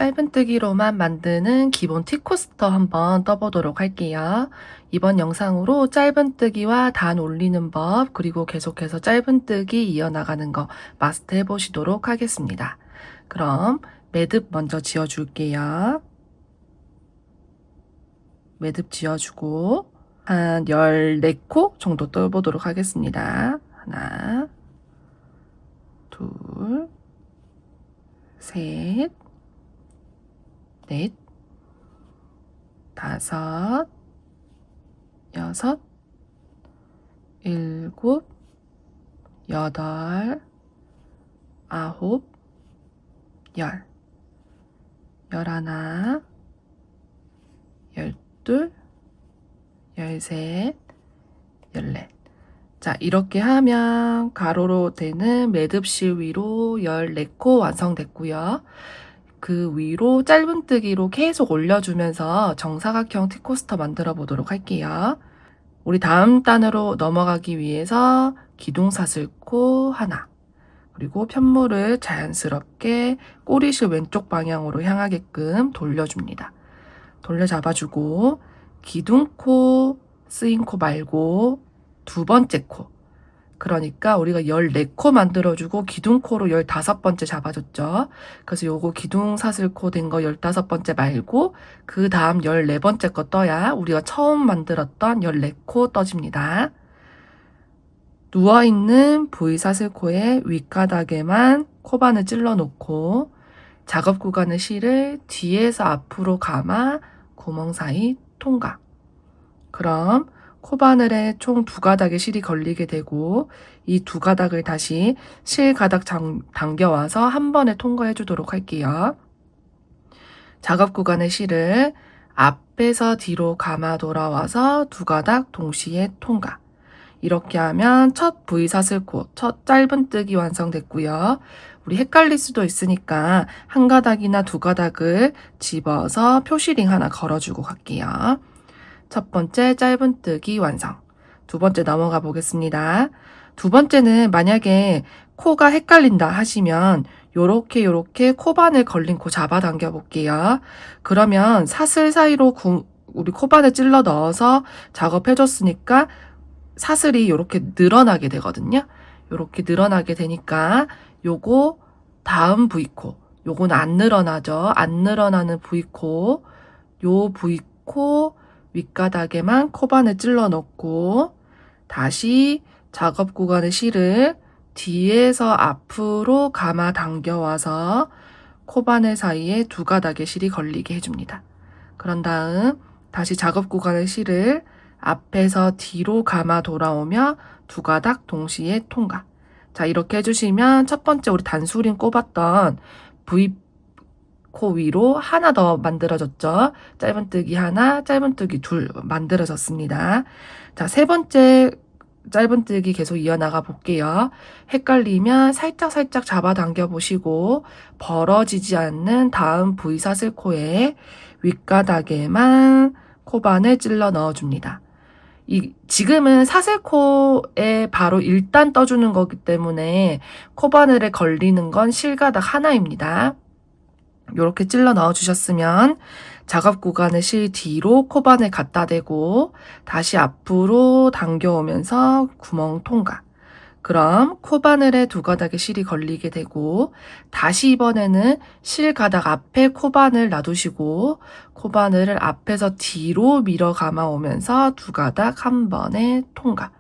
짧은뜨기로만 만드는 기본 팁코스터 한번 떠보도록 할게요. 이번 영상으로 짧은뜨기와 단 올리는 법, 그리고 계속해서 짧은뜨기 이어나가는 거 마스터해 보시도록 하겠습니다. 그럼 매듭 먼저 지어줄게요. 매듭 지어주고 한 14코 정도 떠보도록 하겠습니다. 하나, 둘, 셋, 넷, 다섯, 여섯, 일곱, 여덟, 아홉, 열, 열하나, 열둘, 열셋, 열넷. 자, 이렇게 하면 가로로 되는 매듭실 위로 14코 완성됐고요. 그 위로 짧은뜨기로 계속 올려주면서 정사각형 팁코스터 만들어 보도록 할게요. 우리 다음 단으로 넘어가기 위해서 기둥사슬코 하나, 그리고 편물을 자연스럽게 꼬리실 왼쪽 방향으로 향하게끔 돌려줍니다. 돌려 잡아주고 기둥코, 쓰인코 말고 두 번째 코, 그러니까 우리가 14코 만들어주고 기둥코로 15번째 잡아줬죠. 그래서 요거 기둥사슬코 된 거 15번째 말고 그 다음 14번째 거 떠야 우리가 처음 만들었던 14코 떠집니다. 누워있는 V사슬코의 윗가닥에만 코바늘 찔러 놓고 작업 구간의 실을 뒤에서 앞으로 감아 구멍 사이 통과. 그럼 코바늘에 총 2가닥의 실이 걸리게 되고 이 2가닥을 다시 실 가닥 당겨와서 한 번에 통과해 주도록 할게요. 작업 구간의 실을 앞에서 뒤로 감아 돌아와서 2가닥 동시에 통과. 이렇게 하면 첫 V사슬코, 첫 짧은뜨기 완성됐고요. 우리 헷갈릴 수도 있으니까 한 가닥이나 2가닥을 집어서 표시링 하나 걸어주고 갈게요. 첫 번째 짧은뜨기 완성. 두 번째 넘어가 보겠습니다. 두 번째는 만약에 코가 헷갈린다 하시면 요렇게 코바늘 걸린 코 잡아당겨 볼게요. 그러면 사슬 사이로 우리 코바늘 찔러 넣어서 작업해줬으니까 사슬이 요렇게 늘어나게 되거든요. 요렇게 늘어나게 되니까 요거 다음 V코, 요건 안 늘어나죠. 안 늘어나는 V코, 요 V코 윗가닥에만 코바늘 찔러 넣고 다시 작업 구간의 실을 뒤에서 앞으로 감아 당겨와서 코바늘 사이에 2가닥의 실이 걸리게 해줍니다. 그런 다음 다시 작업 구간의 실을 앞에서 뒤로 감아 돌아오며 2가닥 동시에 통과. 자, 이렇게 해주시면 첫 번째 우리 단수링 꼽았던 V코 위로 하나 더 만들어졌죠. 짧은뜨기 하나, 짧은뜨기 둘 만들어졌습니다. 자, 세 번째 짧은뜨기 계속 이어나가 볼게요. 헷갈리면 살짝 잡아당겨 보시고 벌어지지 않는 다음 V사슬코에 윗가닥에만 코바늘 찔러 넣어줍니다. 지금은 사슬코에 바로 일단 떠주는 거기 때문에 코바늘에 걸리는 건 실가닥 하나입니다. 이렇게 찔러 넣어주셨으면 작업 구간의 실 뒤로 코바늘 갖다 대고 다시 앞으로 당겨오면서 구멍 통과. 그럼 코바늘에 2가닥의 실이 걸리게 되고 다시 이번에는 실 가닥 앞에 코바늘 놔두시고 코바늘을 앞에서 뒤로 밀어 감아오면서 2가닥 한 번에 통과.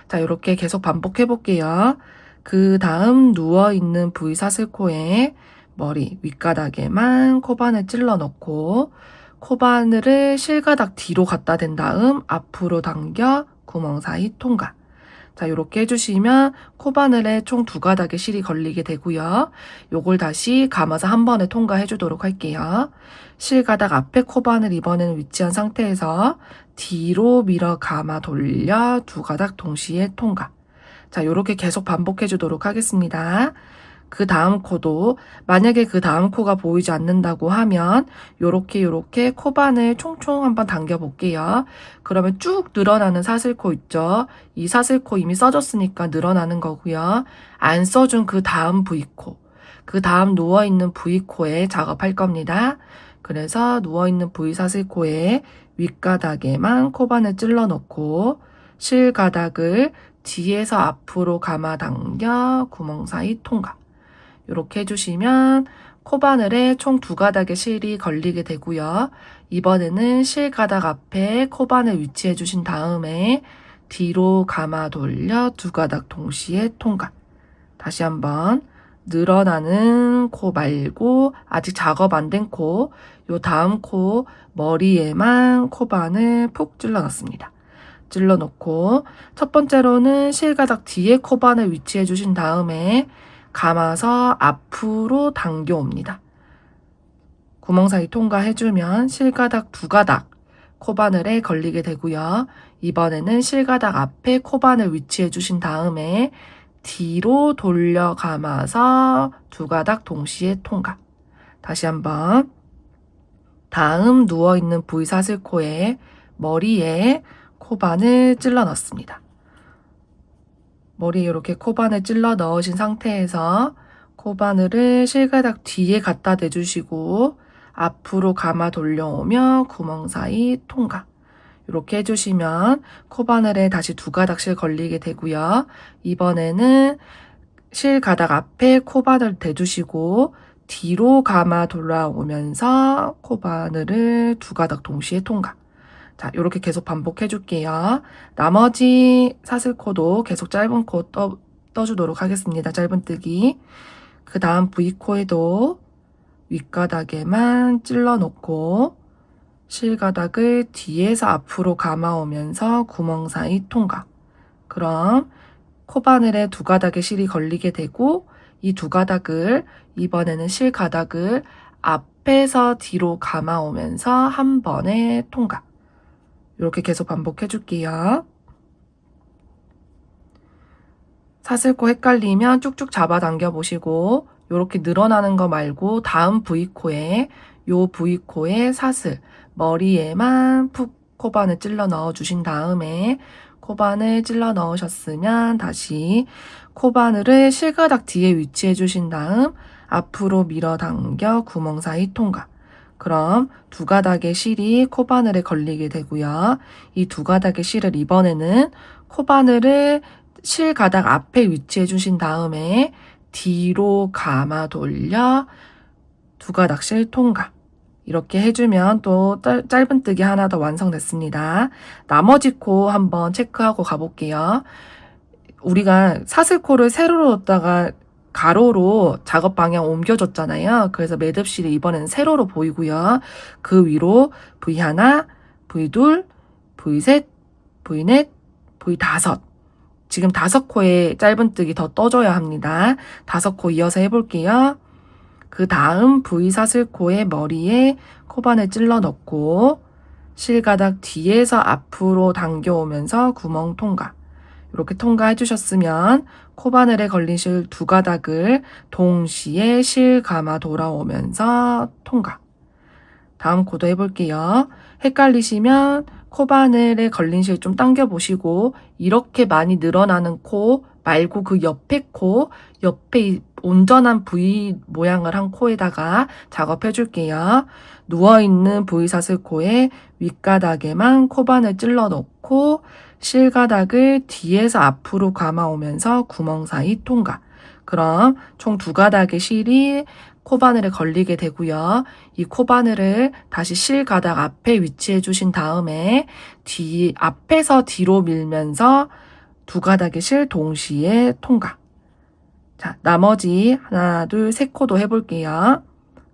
자, 이렇게 계속 반복해 볼게요. 그 다음 누워있는 V사슬코에 머리 윗가닥에만 코바늘 찔러 넣고 코바늘을 실가닥 뒤로 갖다 댄 다음 앞으로 당겨 구멍 사이 통과. 자, 이렇게 해주시면 코바늘에 총 2가닥의 실이 걸리게 되고요. 요걸 다시 감아서 한 번에 통과해 주도록 할게요. 실가닥 앞에 코바늘 이번에는 위치한 상태에서 뒤로 밀어 감아 돌려 2가닥 동시에 통과. 자, 이렇게 계속 반복해 주도록 하겠습니다. 그 다음 코도 만약에 그 다음 코가 보이지 않는다고 하면 요렇게 코바늘 총총 한번 당겨 볼게요. 그러면 쭉 늘어나는 사슬코 있죠. 이 사슬코 이미 써줬으니까 늘어나는 거고요. 안 써준 그 다음 V코, 그 다음 누워있는 V코에 작업할 겁니다. 그래서 누워있는 V사슬코에 윗가닥에만 코바늘 찔러 넣고 실가닥을 뒤에서 앞으로 감아 당겨 구멍 사이 통과. 이렇게 해주시면 코바늘에 총 2가닥의 실이 걸리게 되고요. 이번에는 실가닥 앞에 코바늘 위치해 주신 다음에 뒤로 감아 돌려 2가닥 동시에 통과. 다시 한번 늘어나는 코 말고 아직 작업 안 된 코, 요 다음 코 머리에만 코바늘 푹 찔러 넣습니다. 찔러 놓고 첫 번째로는 실가닥 뒤에 코바늘 위치해 주신 다음에 감아서 앞으로 당겨 옵니다. 구멍 사이 통과해주면 실가닥 2가닥 코바늘에 걸리게 되고요. 이번에는 실가닥 앞에 코바늘 위치해 주신 다음에 뒤로 돌려 감아서 2가닥 동시에 통과. 다시 한번 다음 누워있는 V사슬코에 머리에 코바늘 찔러 넣습니다. 머리에 이렇게 코바늘 찔러 넣으신 상태에서 코바늘을 실가닥 뒤에 갖다 대주시고 앞으로 감아 돌려오며 구멍 사이 통과. 이렇게 해주시면 코바늘에 다시 2가닥씩 걸리게 되고요. 이번에는 실가닥 앞에 코바늘 대주시고 뒤로 감아 돌아오면서 코바늘을 2가닥 동시에 통과. 자, 이렇게 계속 반복해 줄게요. 나머지 사슬코도 계속 짧은 코 떠주도록 하겠습니다. 짧은뜨기. 그 다음 V코에도 윗가닥에만 찔러 놓고 실가닥을 뒤에서 앞으로 감아오면서 구멍 사이 통과. 그럼 코바늘에 2가닥의 실이 걸리게 되고 이 2가닥을 이번에는 실가닥을 앞에서 뒤로 감아오면서 한 번에 통과. 이렇게 계속 반복해 줄게요. 사슬코 헷갈리면 쭉쭉 잡아당겨 보시고 이렇게 늘어나는 거 말고 다음 V코에 요 V코에 사슬 머리에만 푹 코바늘 찔러 넣어 주신 다음에 코바늘 찔러 넣으셨으면 다시 코바늘을 실가닥 뒤에 위치해 주신 다음 앞으로 밀어 당겨 구멍 사이 통과. 그럼 2가닥의 실이 코바늘에 걸리게 되고요. 이 2가닥의 실을 이번에는 코바늘을 실가닥 앞에 위치해 주신 다음에 뒤로 감아 돌려 2가닥 실 통과. 이렇게 해주면 또 짧은뜨기 하나 더 완성됐습니다. 나머지 코 한번 체크하고 가볼게요. 우리가 사슬코를 세로로 넣었다가 가로로 작업 방향 옮겨줬잖아요. 그래서 매듭실이 이번에는 세로로 보이고요. 그 위로 V1, V2, V3, V4, V5. 지금 5코에 짧은뜨기 더 떠줘야 합니다. 5코 이어서 해볼게요. 그 다음 V사슬코의 머리에 코바늘 찔러 넣고 실가닥 뒤에서 앞으로 당겨오면서 구멍 통과. 이렇게 통과해 주셨으면 코바늘에 걸린 실 2가닥을 동시에 실 감아 돌아오면서 통과. 다음 코도 해볼게요. 헷갈리시면 코바늘에 걸린 실 좀 당겨보시고 이렇게 많이 늘어나는 코 말고 그 옆에 코, 옆에 온전한 V 모양을 한 코에다가 작업해 줄게요. 누워있는 V사슬코에 윗가닥에만 코바늘 찔러 넣고 실가닥을 뒤에서 앞으로 감아오면서 구멍 사이 통과. 그럼 총 2가닥의 실이 코바늘에 걸리게 되고요. 이 코바늘을 다시 실가닥 앞에 위치해 주신 다음에 앞에서 뒤로 밀면서 2가닥의 실 동시에 통과. 자, 나머지 하나, 둘, 3코도 해볼게요.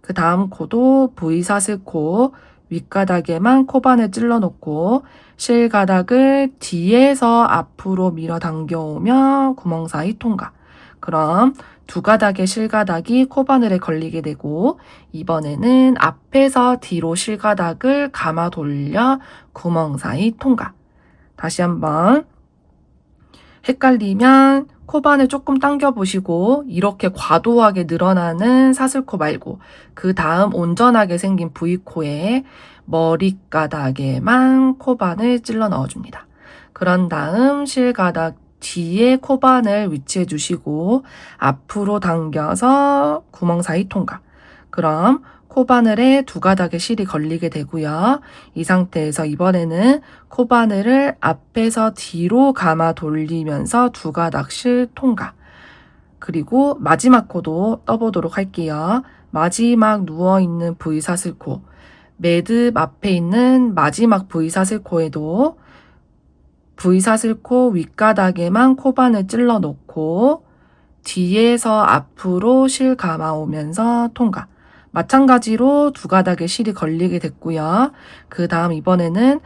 그 다음 코도 V사슬코 윗가닥에만 코바늘 찔러 놓고 실가닥을 뒤에서 앞으로 밀어 당겨오며 구멍 사이 통과. 그럼 2가닥의 실가닥이 코바늘에 걸리게 되고 이번에는 앞에서 뒤로 실가닥을 감아 돌려 구멍 사이 통과. 다시 한번 헷갈리면 코바늘 조금 당겨보시고 이렇게 과도하게 늘어나는 사슬코 말고 그 다음 온전하게 생긴 V코에 머리가닥에만 코바늘 찔러 넣어줍니다. 그런 다음 실가닥 뒤에 코바늘 위치해 주시고 앞으로 당겨서 구멍 사이 통과. 그럼 코바늘에 두 가닥의 실이 걸리게 되고요. 이 상태에서 이번에는 코바늘을 앞에서 뒤로 감아 돌리면서 두 가닥 실 통과. 그리고 마지막 코도 떠보도록 할게요. 마지막 누워있는 V사슬코, 매듭 앞에 있는 마지막 V사슬코에도 V사슬코 윗가닥에만 코바늘 찔러 놓고 뒤에서 앞으로 실 감아오면서 통과. 마찬가지로 두 가닥의 실이 걸리게 됐고요. 그 다음 이번에는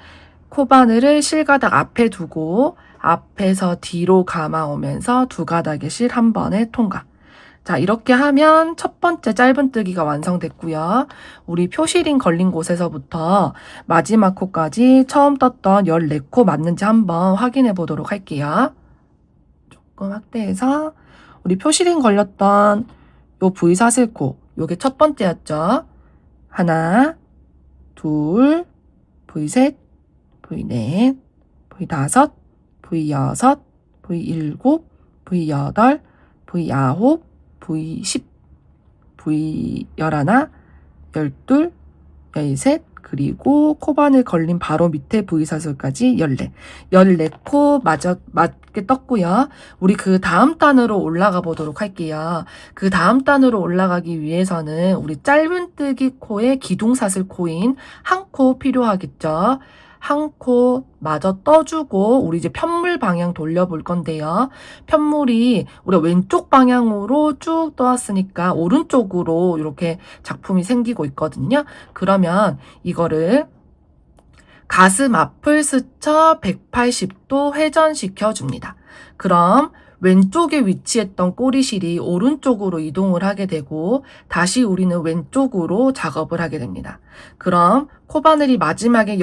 코바늘을 실가닥 앞에 두고 앞에서 뒤로 감아오면서 두 가닥의 실 한 번에 통과. 자, 이렇게 하면 첫 번째 짧은뜨기가 완성됐고요. 우리 표시링 걸린 곳에서부터 마지막 코까지 처음 떴던 14코 맞는지 한번 확인해 보도록 할게요. 조금 확대해서 우리 표시링 걸렸던 요 V사슬코, 요게 첫 번째였죠. 하나, 둘, V3, V4, V5, V6, V7, V8, V9, V10, V11, 12, 13, 그리고 코바늘 걸린 바로 밑에 V사슬까지 14. 14코 맞게 떴고요. 우리 그 다음 단으로 올라가 보도록 할게요. 그 다음 단으로 올라가기 위해서는 우리 짧은뜨기 코에 기둥사슬 코인 한 코 필요하겠죠. 한 코 마저 떠주고 우리 이제 편물 방향 돌려볼 건데요. 편물이 우리가 왼쪽 방향으로 쭉 떠왔으니까 오른쪽으로 이렇게 작품이 생기고 있거든요. 그러면 이거를 가슴 앞을 스쳐 180도 회전시켜 줍니다. 그럼 왼쪽에 위치했던 꼬리실이 오른쪽으로 이동을 하게 되고 다시 우리는 왼쪽으로 작업을 하게 됩니다. 그럼 코바늘이 마지막에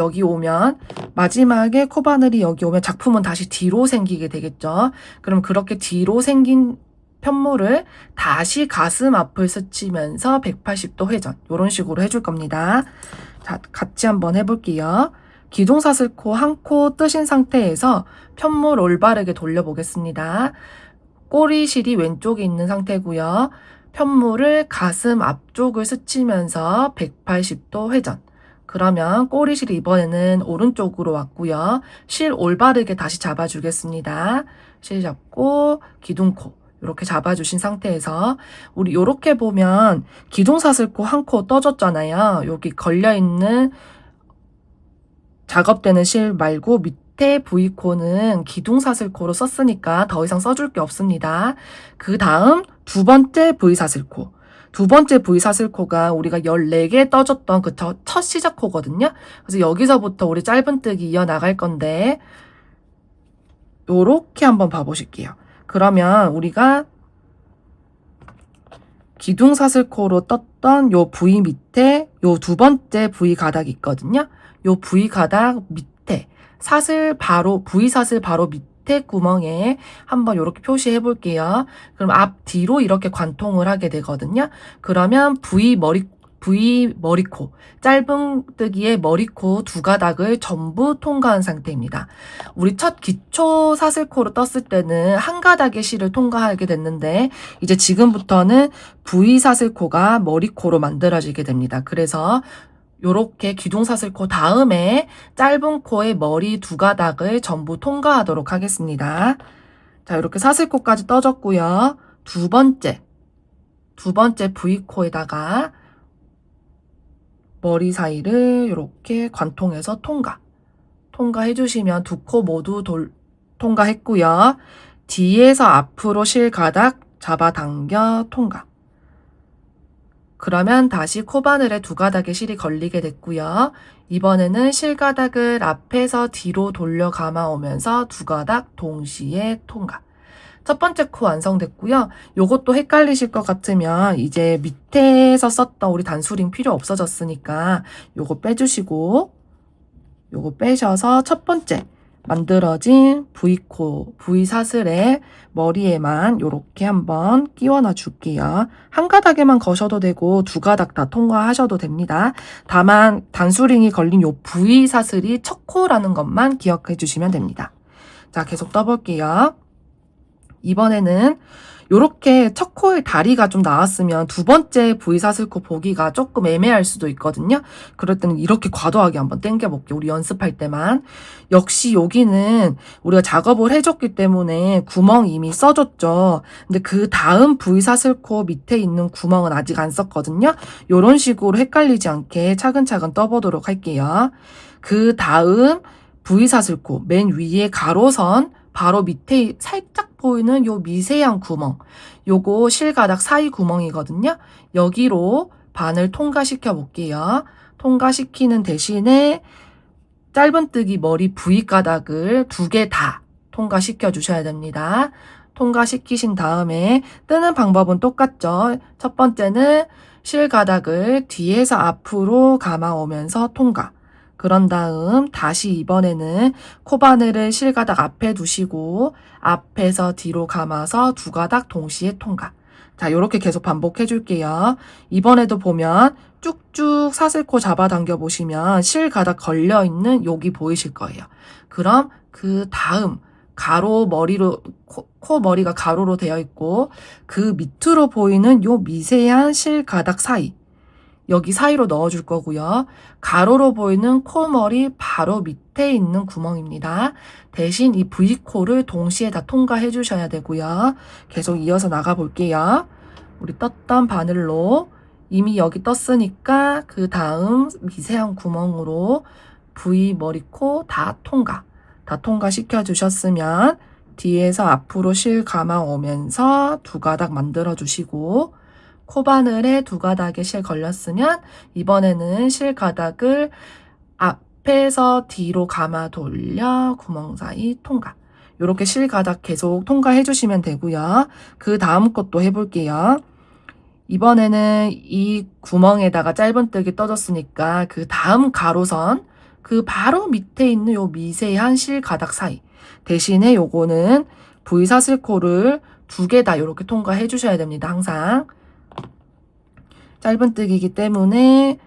작품은 다시 뒤로 생기게 되겠죠. 그럼 그렇게 뒤로 생긴 편물을 다시 가슴 앞을 스치면서 180도 회전, 이런 식으로 해줄 겁니다. 자, 같이 한번 해볼게요. 기둥사슬코 한 코 뜨신 상태에서 편물 올바르게 돌려보겠습니다. 꼬리실이 왼쪽에 있는 상태고요. 편물을 가슴 앞쪽을 스치면서 180도 회전. 그러면 꼬리실이 이번에는 오른쪽으로 왔고요. 실 올바르게 다시 잡아주겠습니다. 실 잡고 기둥코 이렇게 잡아주신 상태에서 우리 이렇게 보면 기둥사슬코 한 코 떠졌잖아요. 여기 걸려있는 작업되는 실 말고 밑에 V코는 기둥사슬코로 썼으니까 더 이상 써줄 게 없습니다. 그 다음 두 번째 V사슬코. 두 번째 V사슬코가 우리가 14개 떠줬던 그 첫 시작코거든요. 그래서 여기서부터 우리 짧은뜨기 이어나갈 건데 요렇게 한번 봐보실게요. 그러면 우리가 기둥사슬코로 떴던 요 V 밑에 요 두 번째 V 가닥이 있거든요. 요 V 가닥 밑에 V 사슬 바로 밑에 구멍에 한번 이렇게 표시해 볼게요. 그럼 앞뒤로 이렇게 관통을 하게 되거든요. 그러면 V 머리코, 짧은뜨기의 머리코 두 가닥을 전부 통과한 상태입니다. 우리 첫 기초 사슬코로 떴을 때는 한 가닥의 실을 통과하게 됐는데 이제 지금부터는 V 사슬코가 머리코로 만들어지게 됩니다. 그래서 요렇게 기둥사슬코 다음에 짧은 코의 머리 두 가닥을 전부 통과하도록 하겠습니다. 자, 이렇게 사슬코까지 떠졌고요. 두 번째 V코에다가 머리 사이를 이렇게 관통해서 통과해 주시면 두 코 모두 통과했고요. 뒤에서 앞으로 실 가닥 잡아당겨 통과. 그러면 다시 코바늘에 두 가닥의 실이 걸리게 됐고요. 이번에는 실가닥을 앞에서 뒤로 돌려 감아오면서 두 가닥 동시에 통과. 첫 번째 코 완성됐고요. 요것도 헷갈리실 것 같으면 이제 밑에서 썼던 우리 단수링 필요 없어졌으니까 요거 빼주시고 요거 빼셔서 첫 번째 만들어진 V코, V사슬의 머리에만 요렇게 한번 끼워놔 줄게요. 한 가닥에만 거셔도 되고 두 가닥 다 통과하셔도 됩니다. 다만 단수링이 걸린 요 V사슬이 첫 코라는 것만 기억해 주시면 됩니다. 자, 계속 떠볼게요. 이번에는 요렇게 첫 코에 다리가 좀 나왔으면 두 번째 V사슬코 보기가 조금 애매할 수도 있거든요. 그럴 때는 이렇게 과도하게 한번 당겨볼게요. 우리 연습할 때만. 역시 여기는 우리가 작업을 해줬기 때문에 구멍 이미 써줬죠. 근데 그 다음 V사슬코 밑에 있는 구멍은 아직 안 썼거든요. 요런 식으로 헷갈리지 않게 차근차근 떠보도록 할게요. 그 다음 V사슬코 맨 위에 가로선 바로 밑에 살짝 보이는 요 미세한 구멍, 요거 실가닥 사이 구멍이거든요. 여기로 바늘 통과시켜 볼게요. 통과시키는 대신에 짧은뜨기 머리 V가닥을 2개 다 통과시켜 주셔야 됩니다. 통과시키신 다음에 뜨는 방법은 똑같죠. 첫 번째는 실가닥을 뒤에서 앞으로 감아오면서 통과. 그런 다음 다시 이번에는 코바늘을 실가닥 앞에 두시고 앞에서 뒤로 감아서 2가닥 동시에 통과. 자, 이렇게 계속 반복해 줄게요. 이번에도 보면 쭉쭉 사슬코 잡아당겨 보시면 실가닥 걸려있는 여기 보이실 거예요. 그럼 그 다음 가로 머리로 코 머리가 가로로 되어 있고 그 밑으로 보이는 요 미세한 실가닥 사이, 여기 사이로 넣어줄 거고요. 가로로 보이는 코머리 바로 밑에 있는 구멍입니다. 대신 이 V코를 동시에 다 통과해 주셔야 되고요. 계속 이어서 나가 볼게요. 우리 떴던 바늘로 이미 여기 떴으니까 그 다음 미세한 구멍으로 V 머리코 다 통과. 다 통과시켜 주셨으면 뒤에서 앞으로 실 감아 오면서 2가닥 만들어 주시고 코바늘에 2가닥에 실 걸렸으면 이번에는 실가닥을 앞에서 뒤로 감아 돌려 구멍 사이 통과. 이렇게 실가닥 계속 통과해 주시면 되고요. 그 다음 것도 해볼게요. 이번에는 이 구멍에다가 짧은뜨기 떠줬으니까 그 다음 가로선 그 바로 밑에 있는 요 미세한 실가닥 사이, 대신에 요거는 V사슬코를 2개 다 이렇게 통과해 주셔야 됩니다. 항상 짧은뜨기이기 때문에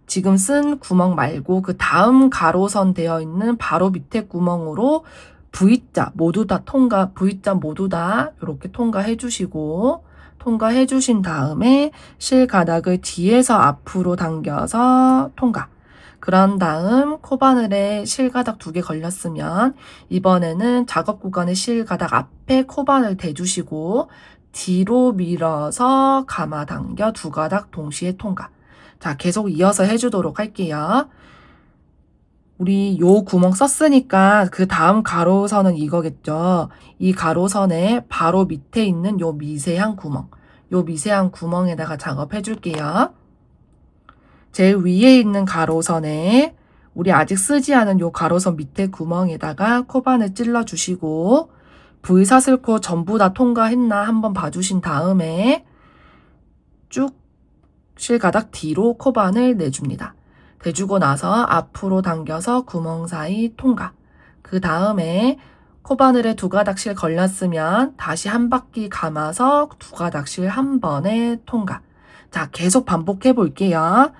지금 쓴 구멍 말고 그 다음 가로선 되어 있는 바로 밑에 구멍으로 V자 모두 다 통과, V자 모두 다 이렇게 통과해 주시고, 통과해 주신 다음에 실가닥을 뒤에서 앞으로 당겨서 통과. 그런 다음 코바늘에 실가닥 2개 걸렸으면 이번에는 작업 구간에 실가닥 앞에 코바늘 대주시고 뒤로 밀어서 감아 당겨 2가닥 동시에 통과. 자, 계속 이어서 해주도록 할게요. 우리 요 구멍 썼으니까 그 다음 가로선은 이거겠죠. 이 가로선에 바로 밑에 있는 요 미세한 구멍, 요 미세한 구멍에다가 작업해 줄게요. 제일 위에 있는 가로선에 우리 아직 쓰지 않은 요 가로선 밑에 구멍에다가 코바늘 찔러 주시고 V사슬코 전부 다 통과했나 한번 봐주신 다음에 쭉 실가닥 뒤로 코바늘 내줍니다. 대주고 나서 앞으로 당겨서 구멍 사이 통과. 그 다음에 코바늘에 2가닥 실 걸렸으면 다시 한 바퀴 감아서 2가닥 실 한 번에 통과. 자, 계속 반복해 볼게요.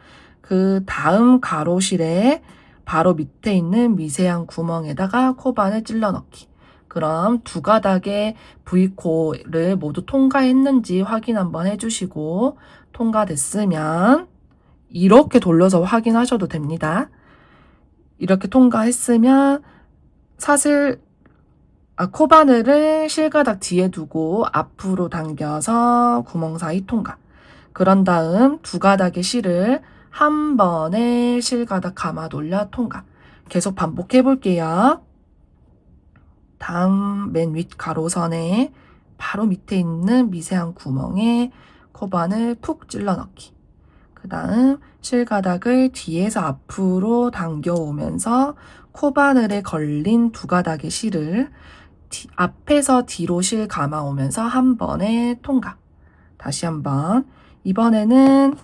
그 다음 가로실에 바로 밑에 있는 미세한 구멍에다가 코바늘 찔러 넣기. 그럼 2가닥의 V코를 모두 통과했는지 확인 한번 해주시고, 통과됐으면 이렇게 돌려서 확인하셔도 됩니다. 이렇게 통과했으면 코바늘을 실가닥 뒤에 두고 앞으로 당겨서 구멍 사이 통과. 그런 다음 2가닥의 실을 한 번에 실가닥 감아 돌려 통과. 계속 반복해 볼게요. 다음 맨 윗 가로선에 바로 밑에 있는 미세한 구멍에 코바늘 푹 찔러 넣기. 그 다음 실가닥을 뒤에서 앞으로 당겨오면서 코바늘에 걸린 2가닥의 실을 앞에서 뒤로 실 감아오면서 한 번에 통과. 다시 한번. 이번에는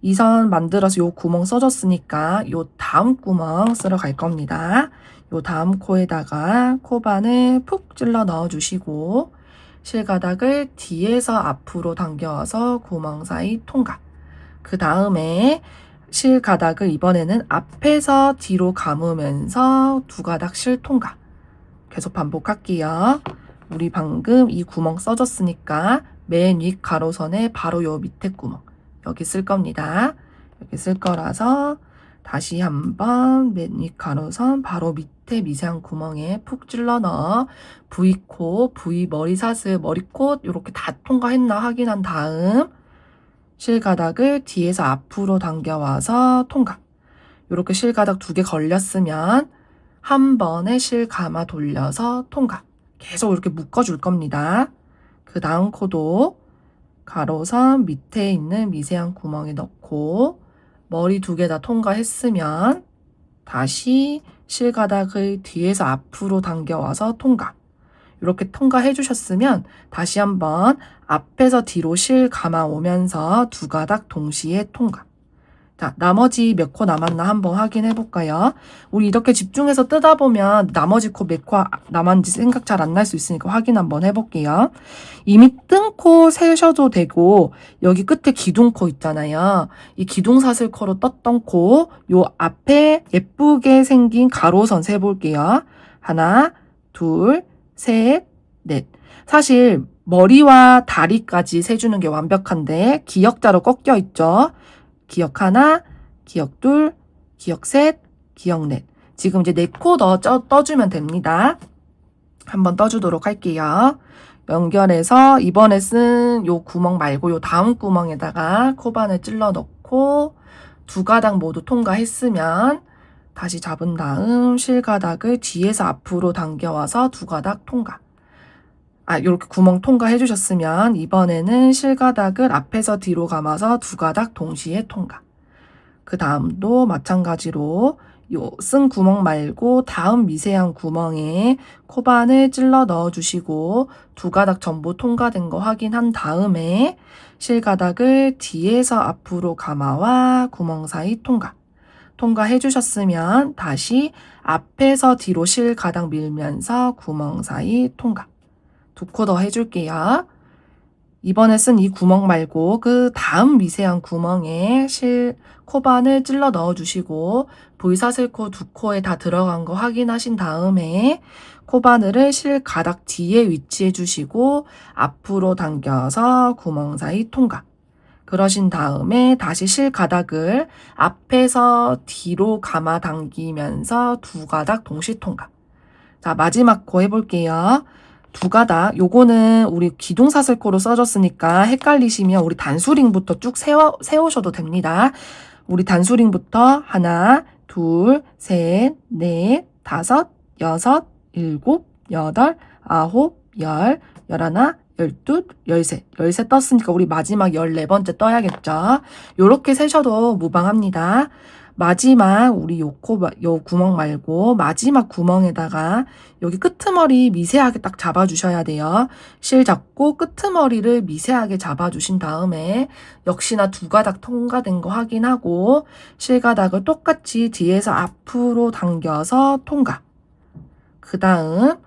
이 선 만들어서 요 구멍 써줬으니까 요 다음 구멍 쓸어 갈 겁니다. 요 다음 코에다가 코바늘 푹 찔러 넣어주시고 실가닥을 뒤에서 앞으로 당겨와서 구멍 사이 통과. 그 다음에 실가닥을 이번에는 앞에서 뒤로 감으면서 2가닥 실 통과. 계속 반복할게요. 우리 방금 이 구멍 써줬으니까 맨 위 가로선에 바로 요 밑에 구멍 여기 쓸 겁니다. 여기 쓸 거라서 다시 한번 맨 위 가로선 바로 밑에 미세한 구멍에 푹 찔러 넣어 V코, V 머리사슬, 머리콧 이렇게 다 통과했나 확인한 다음 실가닥을 뒤에서 앞으로 당겨와서 통과. 이렇게 실가닥 2개 걸렸으면 한 번에 실 감아 돌려서 통과. 계속 이렇게 묶어줄 겁니다. 그 다음 코도 가로선 밑에 있는 미세한 구멍에 넣고 머리 2개 다 통과했으면 다시 실가닥을 뒤에서 앞으로 당겨와서 통과. 이렇게 통과해 주셨으면 다시 한번 앞에서 뒤로 실 감아 오면서 2가닥 동시에 통과. 자, 나머지 몇 코 남았나 한번 확인해 볼까요? 우리 이렇게 집중해서 뜯다 보면 나머지 코 몇 코 남았는지 생각 잘 안 날 수 있으니까 확인 한번 해볼게요. 이미 뜬 코 세셔도 되고 여기 끝에 기둥코 있잖아요. 이 기둥사슬코로 떴던 코 요 앞에 예쁘게 생긴 가로선 세볼게요. 하나, 둘, 셋, 넷. 사실 머리와 다리까지 세주는 게 완벽한데 기역자로 꺾여 있죠. 기역 하나, 기역 둘, 기역 셋, 기역 넷. 지금 이제 4코 떠주면 됩니다. 한번 떠주도록 할게요. 연결해서 이번에 쓴 요 구멍 말고 요 다음 구멍에다가 코바늘 찔러 넣고 2가닥 모두 통과했으면 다시 잡은 다음 실가닥을 뒤에서 앞으로 당겨와서 2가닥 통과. 이렇게 구멍 통과해 주셨으면 이번에는 실가닥을 앞에서 뒤로 감아서 2가닥 동시에 통과. 그 다음도 마찬가지로 요 쓴 구멍 말고 다음 미세한 구멍에 코바늘 찔러 넣어주시고 2가닥 전부 통과된 거 확인한 다음에 실가닥을 뒤에서 앞으로 감아와 구멍 사이 통과. 통과해 주셨으면 다시 앞에서 뒤로 실가닥 밀면서 구멍 사이 통과. 2코 더 해줄게요. 이번에 쓴 이 구멍 말고 그 다음 미세한 구멍에 코바늘 찔러 넣어주시고 V사슬코 2코에 다 들어간 거 확인하신 다음에 코바늘을 실가닥 뒤에 위치해 주시고 앞으로 당겨서 구멍 사이 통과. 그러신 다음에 다시 실가닥을 앞에서 뒤로 감아 당기면서 2가닥 동시 통과. 자, 마지막 코 해볼게요. 2가닥, 요거는 우리 기둥사슬코로 써줬으니까 헷갈리시면 우리 단수링부터 쭉 세우셔도 됩니다. 우리 단수링부터 하나, 둘, 셋, 넷, 다섯, 여섯, 일곱, 여덟, 아홉, 열, 열하나, 열둘, 열셋. 열셋 떴으니까 우리 마지막 14번째 떠야겠죠. 요렇게 세셔도 무방합니다. 마지막 우리 요 구멍 말고 마지막 구멍에다가 여기 끄트머리 미세하게 딱 잡아주셔야 돼요. 실 잡고 끄트머리를 미세하게 잡아주신 다음에 역시나 2가닥 통과된 거 확인하고 실가닥을 똑같이 뒤에서 앞으로 당겨서 통과. 그 다음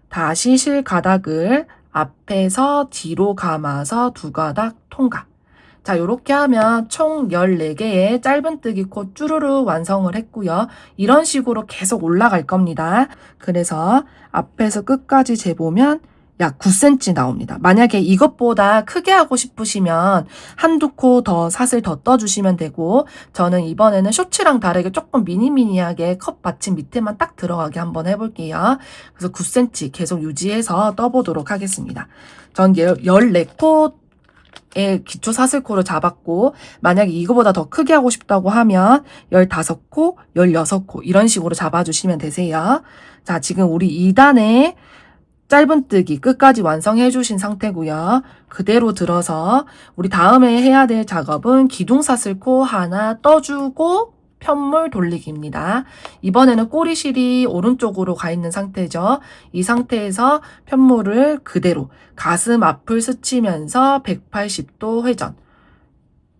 다시 실가닥을 앞에서 뒤로 감아서 2가닥 통과. 자, 요렇게 하면 총 14개의 짧은뜨기 코 쭈루루 완성을 했고요. 이런 식으로 계속 올라갈 겁니다. 그래서 앞에서 끝까지 재보면 약 9cm 나옵니다. 만약에 이것보다 크게 하고 싶으시면 한두 코 더 사슬 더 떠주시면 되고 저는 이번에는 쇼츠랑 다르게 조금 미니미니하게 컵 받침 밑에만 딱 들어가게 한번 해볼게요. 그래서 9cm 계속 유지해서 떠보도록 하겠습니다. 전 14코 기초 사슬코를 잡았고 만약에 이거보다 더 크게 하고 싶다고 하면 15코, 16코 이런 식으로 잡아주시면 되세요. 자, 지금 우리 2단의 짧은뜨기 끝까지 완성해 주신 상태고요. 그대로 들어서 우리 다음에 해야 될 작업은 기둥사슬코 하나 떠주고 편물 돌리기입니다. 이번에는 꼬리실이 오른쪽으로 가 있는 상태죠. 이 상태에서 편물을 그대로 가슴 앞을 스치면서 180도 회전.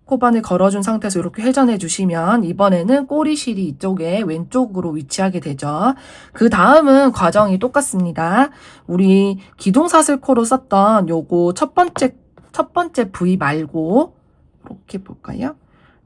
코바늘 걸어준 상태에서 이렇게 회전해 주시면 이번에는 꼬리실이 이쪽에 왼쪽으로 위치하게 되죠. 그 다음은 과정이 똑같습니다. 우리 기둥사슬코로 썼던 요거 첫 번째 부위 말고 이렇게 볼까요?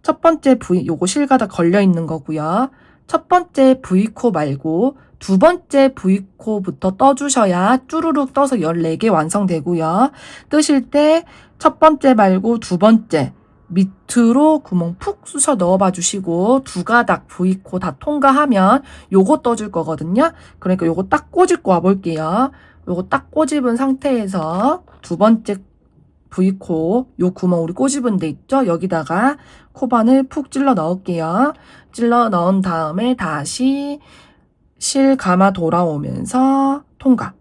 첫 번째 부위 요거 실가닥 걸려 있는 거고요. 첫 번째 V코 말고 두 번째 V코부터 떠주셔야 쭈루룩 떠서 14개 완성되고요. 뜨실 때 첫 번째 말고 두 번째 밑으로 구멍 푹 쑤셔 넣어봐 주시고 두 가닥 V코 다 통과하면 요거 떠줄 거거든요. 그러니까 요거 딱 꼬집고 와볼게요. 요거 딱 꼬집은 상태에서 두 번째 V코 요 구멍 우리 꼬집은 데 있죠? 여기다가 코바늘 푹 찔러 넣을게요. 찔러 넣은 다음에 다시 실 감아 돌아오면서 통과.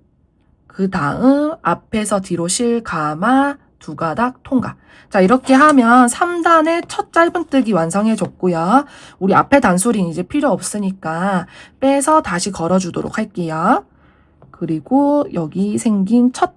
그 다음 앞에서 뒤로 실 감아 두 가닥 통과. 자, 이렇게 하면 3단의 첫 짧은뜨기 완성해줬고요. 우리 앞에 단수린 이제 필요 없으니까 빼서 다시 걸어주도록 할게요. 그리고 여기 생긴 첫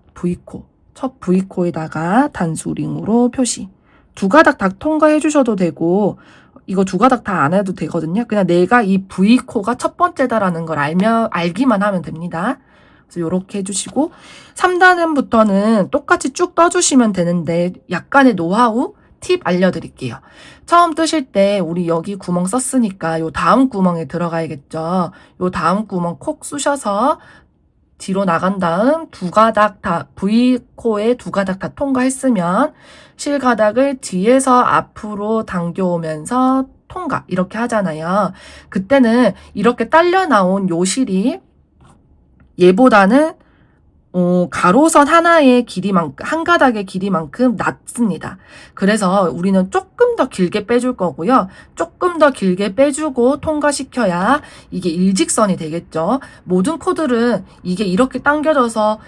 V코에다가 단수링으로 표시. 두 가닥 다 통과해 주셔도 되고 이거 두 가닥 다 안 해도 되거든요. 그냥 내가 이 V코가 첫 번째다라는 걸 알기만 하면 됩니다. 그래서 이렇게 해주시고 3단부터는 똑같이 쭉 떠주시면 되는데 약간의 노하우 팁 알려드릴게요. 처음 뜨실 때 우리 여기 구멍 썼으니까 요 다음 구멍에 들어가야겠죠. 요 다음 구멍 콕 쑤셔서 뒤로 나간 다음 두 가닥 다 V코에 두 가닥 다 통과했으면 실가닥을 뒤에서 앞으로 당겨오면서 통과 이렇게 하잖아요. 그때는 이렇게 딸려 나온 요 실이 얘보다는 가로선 하나의 길이만큼, 한 가닥의 길이만큼 낮습니다. 그래서 우리는 조금 더 길게 빼줄 거고요. 조금 더 길게 빼주고 통과시켜야 이게 일직선이 되겠죠. 모든 코들은 이게 이렇게 당겨져서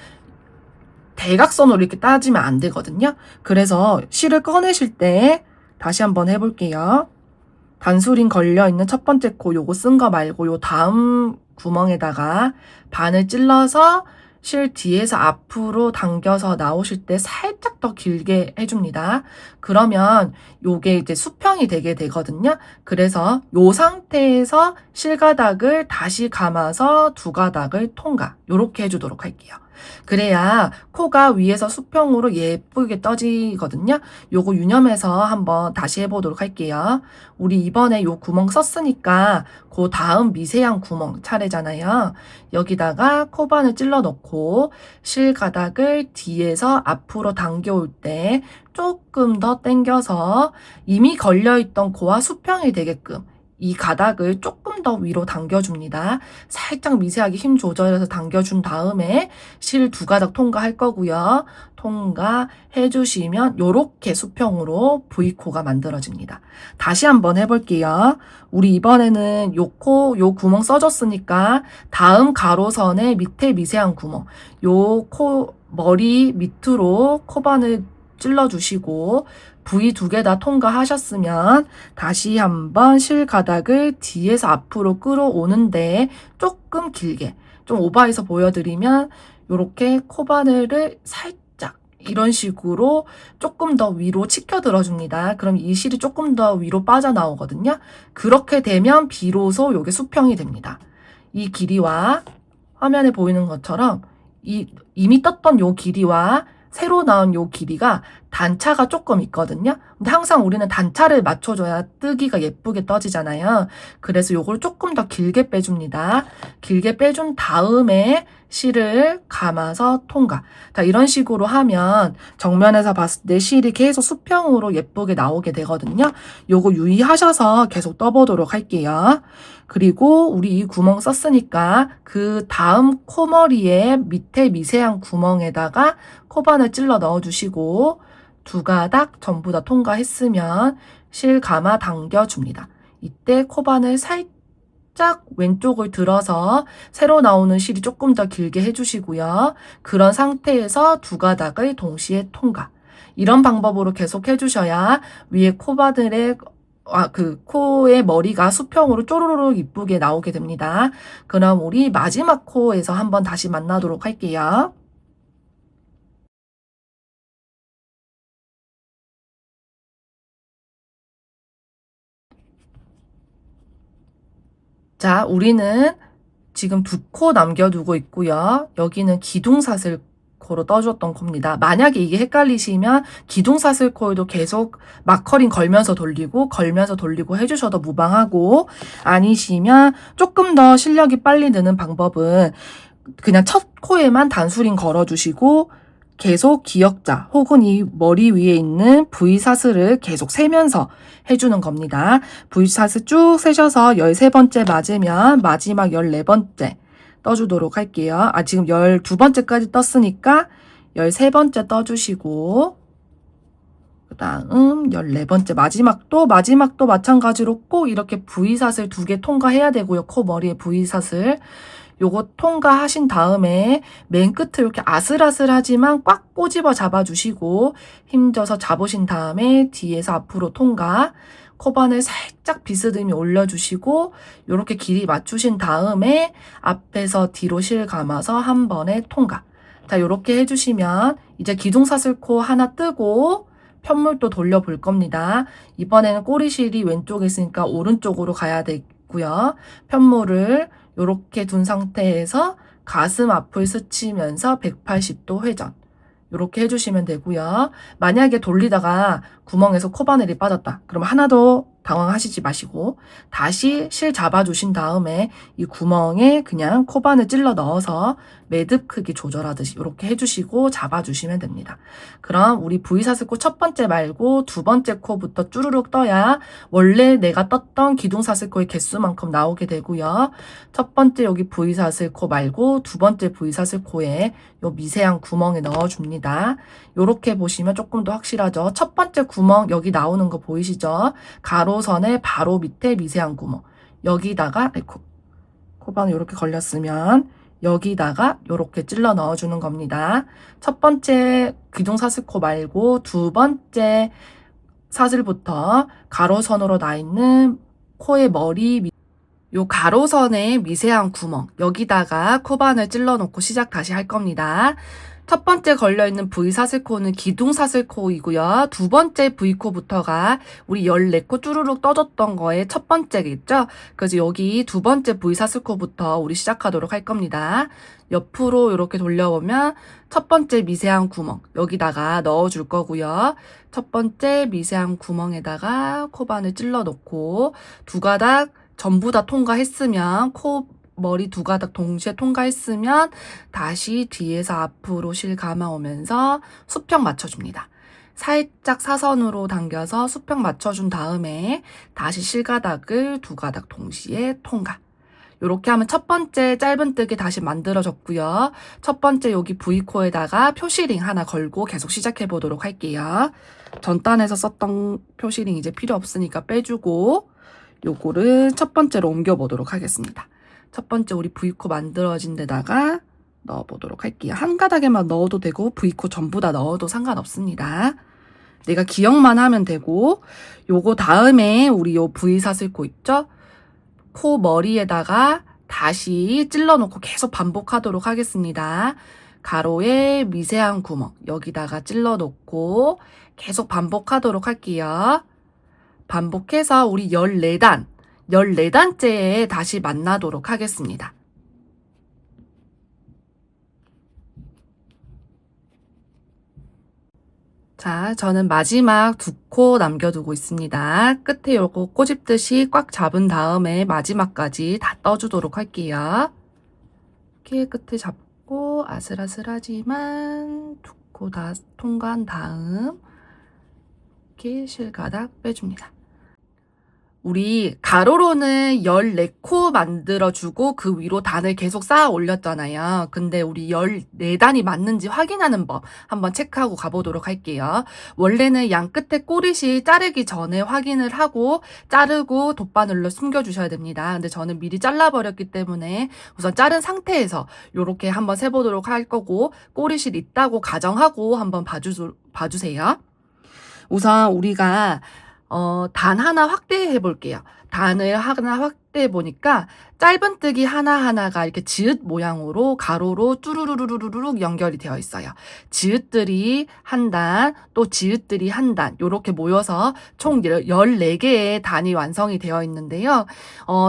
대각선으로 이렇게 따지면 안 되거든요. 그래서 실을 꺼내실 때 다시 한번 해볼게요. 단수링 걸려있는 첫 번째 코 요거 쓴 거 말고 요 다음 구멍에다가 바늘 찔러서 실 뒤에서 앞으로 당겨서 나오실 때 살짝 더 길게 해줍니다. 그러면 요게 이제 수평이 되게 되거든요. 그래서 요 상태에서 실가닥을 다시 감아서 두 가닥을 통과. 요렇게 해주도록 할게요. 그래야 코가 위에서 수평으로 예쁘게 떠지거든요. 요거 유념해서 한번 다시 해보도록 할게요. 우리 이번에 요 구멍 썼으니까 그 다음 미세한 구멍 차례잖아요. 여기다가 코바늘 찔러 넣고 실가닥을 뒤에서 앞으로 당겨올 때 조금 더 당겨서 이미 걸려있던 코와 수평이 되게끔 이 가닥을 조금 더 위로 당겨줍니다. 살짝 미세하게 힘 조절해서 당겨준 다음에 실 두 가닥 통과할 거고요. 통과해주시면 요렇게 수평으로 V코가 만들어집니다. 다시 한번 해볼게요. 우리 이번에는 요 구멍 써줬으니까 다음 가로선의 밑에 미세한 구멍, 요 머리 밑으로 코바늘 찔러주시고 V 두 개 다 통과하셨으면 다시 한번 실가닥을 뒤에서 앞으로 끌어오는데 조금 길게 좀 오버해서 보여드리면 이렇게 코바늘을 살짝 이런 식으로 조금 더 위로 치켜 들어줍니다. 그럼 이 실이 조금 더 위로 빠져나오거든요. 그렇게 되면 비로소 이게 수평이 됩니다. 이 길이와 화면에 보이는 것처럼 이미 떴던 요 길이와 새로 나온 요 길이가 단차가 조금 있거든요. 근데 항상 우리는 단차를 맞춰줘야 뜨기가 예쁘게 떠지잖아요. 그래서 요걸 조금 더 길게 빼줍니다. 길게 빼준 다음에 실을 감아서 통과. 자, 이런 식으로 하면 정면에서 봤을 때 실이 계속 수평으로 예쁘게 나오게 되거든요. 요거 유의하셔서 계속 떠보도록 할게요. 그리고 우리 이 구멍 썼으니까 그 다음 코머리에 밑에 미세한 구멍에다가 코바늘 찔러 넣어주시고 두 가닥 전부 다 통과했으면 실 감아 당겨줍니다. 이때 코바늘 살짝 왼쪽을 들어서 새로 나오는 실이 조금 더 길게 해주시고요. 그런 상태에서 두 가닥을 동시에 통과. 이런 방법으로 계속 해주셔야 위에 코바늘의 그 코의 머리가 수평으로 쪼르르 이쁘게 나오게 됩니다. 그럼 우리 마지막 코에서 한번 다시 만나도록 할게요. 자, 우리는 지금 두 코 남겨두고 있고요. 여기는 기둥사슬 코로 떠줬던 코입니다. 만약에 이게 헷갈리시면 기둥사슬코에도 계속 마커링 걸면서 돌리고 해주셔도 무방하고, 아니시면 조금 더 실력이 빨리 느는 방법은 그냥 첫 코에만 단수링 걸어주시고 계속 기역자 혹은 이 머리 위에 있는 V사슬을 계속 세면서 해주는 겁니다. V사슬 쭉 세셔서 13번째 맞으면 마지막 14번째 떠주도록 할게요. 지금 12번째까지 떴으니까 13번째 떠주시고, 그 다음 14번째 마지막도 마찬가지로 꼭 이렇게 V사슬 2개 통과해야 되고요. 코 머리에 V사슬. 요거 통과하신 다음에 맨 끝을 이렇게 아슬아슬하지만 꽉 꼬집어 잡아주시고 힘줘서 잡으신 다음에 뒤에서 앞으로 통과. 코바늘 살짝 비스듬히 올려주시고 요렇게 길이 맞추신 다음에 앞에서 뒤로 실 감아서 한 번에 통과. 자, 요렇게 해주시면 이제 기둥사슬코 하나 뜨고 편물도 돌려볼 겁니다. 이번에는 꼬리실이 왼쪽에 있으니까 오른쪽으로 가야 되고요. 편물을 요렇게 둔 상태에서 가슴 앞을 스치면서 180도 회전. 요렇게 해주시면 되고요. 만약에 돌리다가 구멍에서 코바늘이 빠졌다. 그럼 하나도 당황하시지 마시고 다시 실 잡아주신 다음에 이 구멍에 그냥 코바늘 찔러 넣어서 매듭 크기 조절하듯이 이렇게 해주시고 잡아주시면 됩니다. 그럼 우리 V사슬코 첫 번째 말고 두 번째 코부터 쭈루룩 떠야 원래 내가 떴던 기둥사슬코의 개수만큼 나오게 되고요. 첫 번째 여기 V사슬코 말고 두 번째 V사슬코에 요 미세한 구멍에 넣어줍니다. 요렇게 보시면 조금 더 확실하죠. 첫 번째 구멍 여기 나오는 거 보이시죠? 가로선의 바로 밑에 미세한 구멍. 여기다가 코바늘 이렇게 걸렸으면 여기다가 이렇게 찔러 넣어주는 겁니다. 첫 번째 기둥사슬코 말고 두 번째 사슬부터 가로선으로 나 있는 코의 머리 요 가로선의 미세한 구멍 여기다가 코바늘 찔러 놓고 시작 다시 할 겁니다. 첫 번째 걸려있는 V사슬코는 기둥사슬코이고요. 두 번째 V코부터가 우리 14코 쭈루룩 떠줬던 거의 첫 번째겠죠? 그래서 여기 두 번째 V사슬코부터 우리 시작하도록 할 겁니다. 옆으로 이렇게 돌려보면 첫 번째 미세한 구멍 여기다가 넣어줄 거고요. 첫 번째 미세한 구멍에다가 코바늘 찔러 놓고 두 가닥 전부 다 통과했으면 머리 두 가닥 동시에 통과했으면 다시 뒤에서 앞으로 실 감아오면서 수평 맞춰줍니다. 살짝 사선으로 당겨서 수평 맞춰준 다음에 다시 실가닥을 두 가닥 동시에 통과. 이렇게 하면 첫 번째 짧은뜨기 다시 만들어졌고요. 첫 번째 여기 V코에다가 표시링 하나 걸고 계속 시작해 보도록 할게요. 전단에서 썼던 표시링 이제 필요 없으니까 빼주고 요거를 첫 번째로 옮겨보도록 하겠습니다. 첫 번째 우리 V코 만들어진 데다가 넣어보도록 할게요. 한 가닥에만 넣어도 되고 V코 전부 다 넣어도 상관없습니다. 내가 기억만 하면 되고 요거 다음에 우리 요 V사슬코 있죠? 코 머리에다가 다시 찔러놓고 계속 반복하도록 하겠습니다. 가로에 미세한 구멍 여기다가 찔러놓고 계속 반복하도록 할게요. 반복해서 우리 14단째에 다시 만나도록 하겠습니다. 자, 저는 마지막 2코 남겨두고 있습니다. 끝에 요거 꼬집듯이 꽉 잡은 다음에 마지막까지 다 떠주도록 할게요. 이렇게 끝에 잡고 아슬아슬하지만 2코 다 통과한 다음 이렇게 실가닥 빼줍니다. 우리 가로로는 14코 만들어주고 그 위로 단을 계속 쌓아 올렸잖아요. 근데 우리 14단이 맞는지 확인하는 법 한번 체크하고 가보도록 할게요. 원래는 양 끝에 꼬리실 자르기 전에 확인을 하고 자르고 돗바늘로 숨겨주셔야 됩니다. 근데 저는 미리 잘라버렸기 때문에 우선 자른 상태에서 이렇게 한번 세보도록 할 거고 꼬리실 있다고 가정하고 한번 봐주세요. 우선 우리가 단 하나 확대해 볼게요. 단을 하나 확대해 보니까 짧은뜨기 하나하나가 이렇게 지읒 모양으로 가로로 쭈루루루루룩 연결이 되어 있어요. 지읒들이 한 단, 또 지읒들이 한 단, 요렇게 모여서 총 14개의 단이 완성이 되어 있는데요.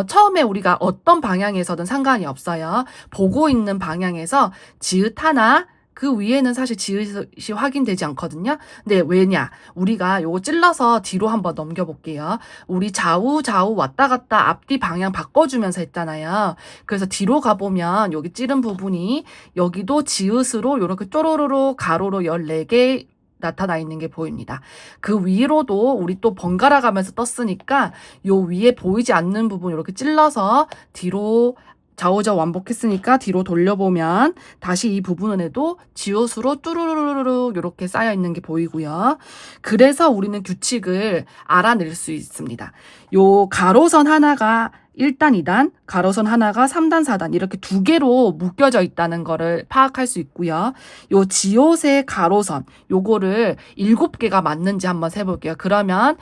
처음에 우리가 어떤 방향에서든 상관이 없어요. 보고 있는 방향에서 지읒 하나, 그 위에는 사실 지읒이 확인되지 않거든요. 근데 왜냐? 우리가 요거 찔러서 뒤로 한번 넘겨볼게요. 우리 좌우 왔다 갔다 앞뒤 방향 바꿔주면서 했잖아요. 그래서 뒤로 가보면 여기 찌른 부분이 여기도 지읒으로 이렇게 쪼로로로 가로로 14개 나타나 있는 게 보입니다. 그 위로도 우리 또 번갈아 가면서 떴으니까 요 위에 보이지 않는 부분 이렇게 찔러서 뒤로 좌우좌우 완복했으니까 뒤로 돌려보면 다시 이 부분에도 지읒으로 뚜루루루루 이렇게 쌓여 있는 게 보이고요. 그래서 우리는 규칙을 알아낼 수 있습니다. 요 가로선 하나가 1단, 2단, 가로선 하나가 3단, 4단 이렇게 두 개로 묶여져 있다는 거를 파악할 수 있고요. 요 지읒의 가로선 요거를 7개가 맞는지 한번 세볼게요. 그러면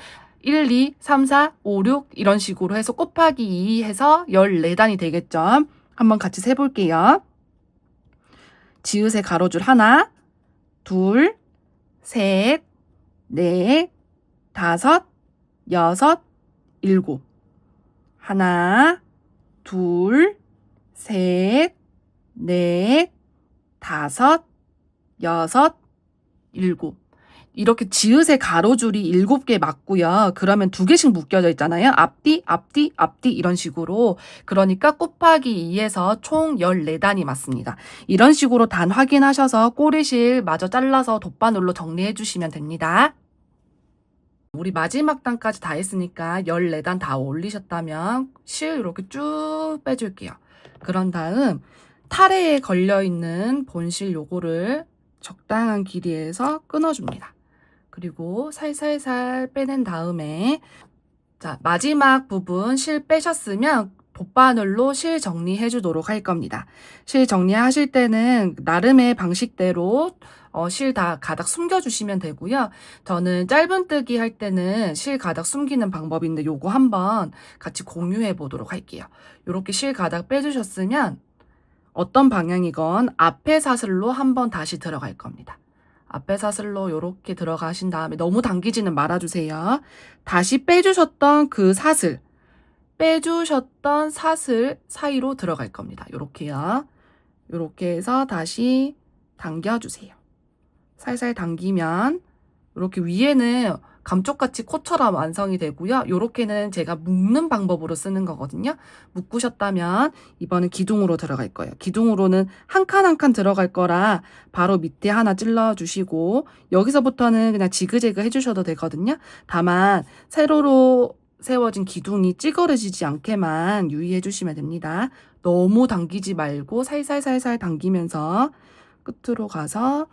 1, 2, 3, 4, 5, 6 이런 식으로 해서 곱하기 2 해서 14단이 되겠죠. 한번 같이 세볼게요. 지읒의 가로줄 하나, 둘, 셋, 넷, 다섯, 여섯, 일곱. 하나, 둘, 셋, 넷, 다섯, 여섯, 일곱. 이렇게 지읒의 가로줄이 7개 맞고요. 그러면 2개씩 묶여져 있잖아요. 앞뒤, 앞뒤, 앞뒤 이런 식으로. 그러니까 곱하기 2에서 총 14단이 맞습니다. 이런 식으로 단 확인하셔서 꼬리실 마저 잘라서 돗바늘로 정리해 주시면 됩니다. 우리 마지막 단까지 다 했으니까 14단 다 올리셨다면 실 이렇게 쭉 빼줄게요. 그런 다음 타래에 걸려있는 본실 요거를 적당한 길이에서 끊어줍니다. 그리고 살살살 빼낸 다음에 자 마지막 부분 실 빼셨으면 돗바늘로 실 정리해 주도록 할 겁니다. 실 정리하실 때는 나름의 방식대로 실 다 가닥 숨겨주시면 되고요. 저는 짧은뜨기 할 때는 실 가닥 숨기는 방법인데 요거 한번 같이 공유해 보도록 할게요. 요렇게 실 가닥 빼주셨으면 어떤 방향이건 앞에 사슬로 한번 다시 들어갈 겁니다. 앞에 사슬로 이렇게 들어가신 다음에 너무 당기지는 말아주세요. 다시 빼주셨던 그 사슬, 빼주셨던 사슬 사이로 들어갈 겁니다. 요렇게요. 요렇게 해서 다시 당겨주세요. 살살 당기면 이렇게 위에는 감쪽같이 코처럼 완성이 되고요. 요렇게는 제가 묶는 방법으로 쓰는 거거든요. 묶으셨다면 이번엔 기둥으로 들어갈 거예요. 기둥으로는 한 칸 한 칸 들어갈 거라 바로 밑에 하나 찔러주시고 여기서부터는 그냥 지그재그 해주셔도 되거든요. 다만 세로로 세워진 기둥이 찌그러지지 않게만 유의해 주시면 됩니다. 너무 당기지 말고 살살살살 당기면서 끝으로 가서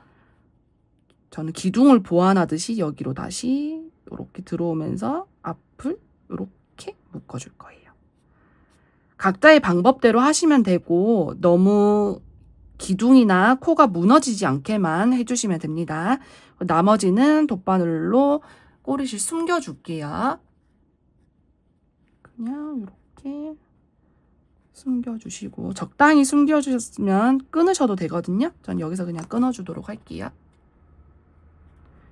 저는 기둥을 보완하듯이 여기로 다시 이렇게 들어오면서 앞을 이렇게 묶어줄 거예요. 각자의 방법대로 하시면 되고 너무 기둥이나 코가 무너지지 않게만 해주시면 됩니다. 나머지는 돗바늘로 꼬리실 숨겨줄게요. 그냥 이렇게 숨겨주시고 적당히 숨겨주셨으면 끊으셔도 되거든요. 전 여기서 그냥 끊어주도록 할게요.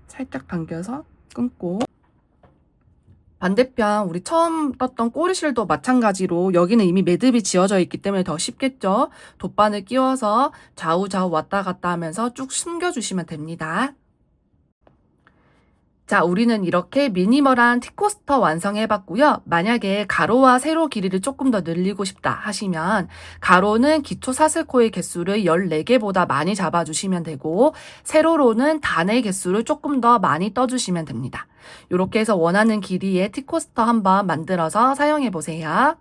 살짝 당겨서 끊고 반대편 우리 처음 떴던 꼬리실도 마찬가지로 여기는 이미 매듭이 지어져 있기 때문에 더 쉽겠죠. 돗바늘 끼워서 좌우좌우 왔다 갔다 하면서 쭉 숨겨주시면 됩니다. 자, 우리는 이렇게 미니멀한 티코스터 완성해봤고요. 만약에 가로와 세로 길이를 조금 더 늘리고 싶다 하시면 가로는 기초 사슬코의 개수를 14개보다 많이 잡아주시면 되고 세로로는 단의 개수를 조금 더 많이 떠주시면 됩니다. 이렇게 해서 원하는 길이의 티코스터 한번 만들어서 사용해보세요.